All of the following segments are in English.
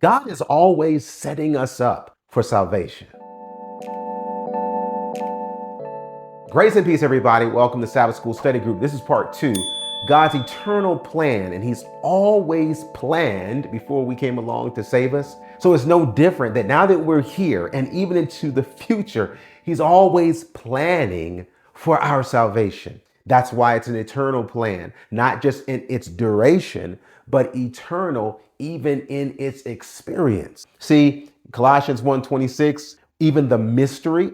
God is always setting us up for salvation. Grace and peace, everybody. Welcome to Sabbath School Study Group. This is part 2, God's eternal plan, and He's always planned before we came along to save us. So it's no different that now that we're here and even into the future, He's always planning for our salvation. That's why it's an eternal plan, not just in its duration, but eternal even in its experience. See, Colossians 1:26, even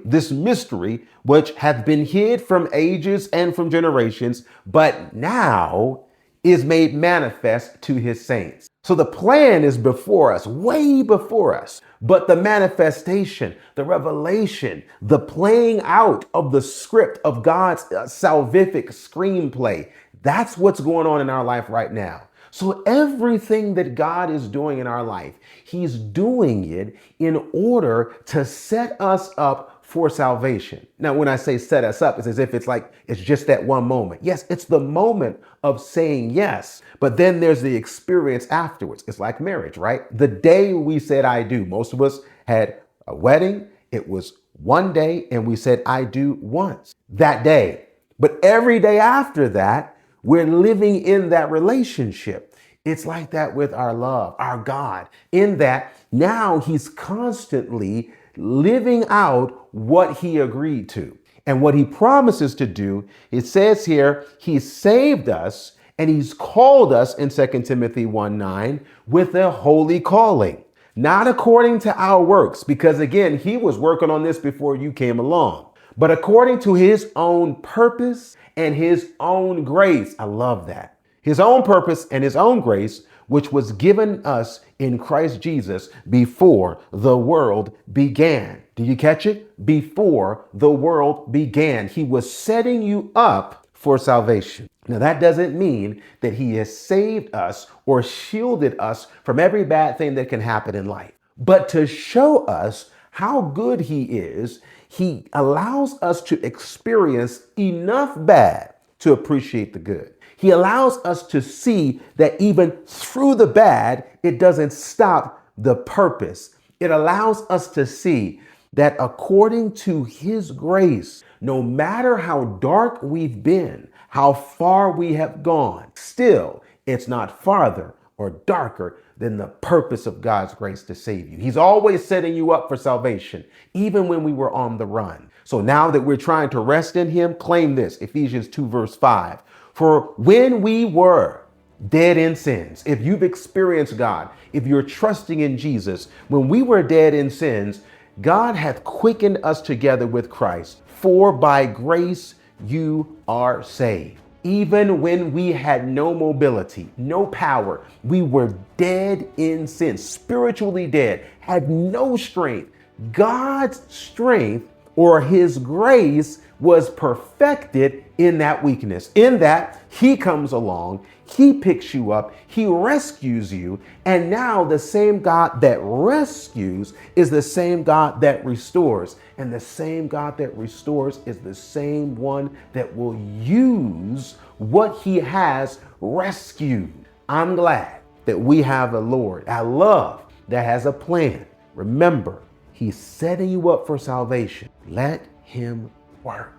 this mystery, which hath been hid from ages and from generations, but now is made manifest to his saints. So the plan is before us, way before us, but the manifestation, the revelation, the playing out of the script of God's salvific screenplay, that's what's going on in our life right now. So everything that God is doing in our life, He's doing it in order to set us up for salvation. Now, when I say set us up, it's as if it's just that one moment. Yes, it's the moment of saying yes, but then there's the experience afterwards. It's like marriage, right? The day we said I do, most of us had a wedding. It was one day and we said I do once that day. But every day after that, we're living in that relationship. It's like that with our love, our God, in that now He's constantly living out what He agreed to. And what He promises to do, it says here, He saved us and He's called us in 2 Timothy 1:9 with a holy calling, not according to our works, because again, He was working on this before you came along, but according to His own purpose and His own grace. I love that. His own purpose and His own grace, which was given us in Christ Jesus before the world began. Do you catch it? Before the world began. He was setting you up for salvation. Now, that doesn't mean that He has saved us or shielded us from every bad thing that can happen in life. But to show us how good He is, He allows us to experience enough bad to appreciate the good. He allows us to see that even through the bad, it doesn't stop the purpose. It allows us to see that according to His grace, no matter how dark we've been, how far we have gone, still, it's not farther or darker than the purpose of God's grace to save you. He's always setting you up for salvation, even when we were on the run. So now that we're trying to rest in Him, claim this, Ephesians 2:5. For when we were dead in sins, if you've experienced God, if you're trusting in Jesus, when we were dead in sins, God hath quickened us together with Christ. For by grace you are saved. Even when we had no mobility, no power, we were dead in sin, spiritually dead, had no strength. God's strength or His grace was perfected in that weakness, in that He comes along, He picks you up, He rescues you, and now the same God that rescues is the same God that restores, and the same God that restores is the same one that will use what He has rescued. I'm glad that we have a Lord, I love, that has a plan. Remember, He's setting you up for salvation. Let Him work.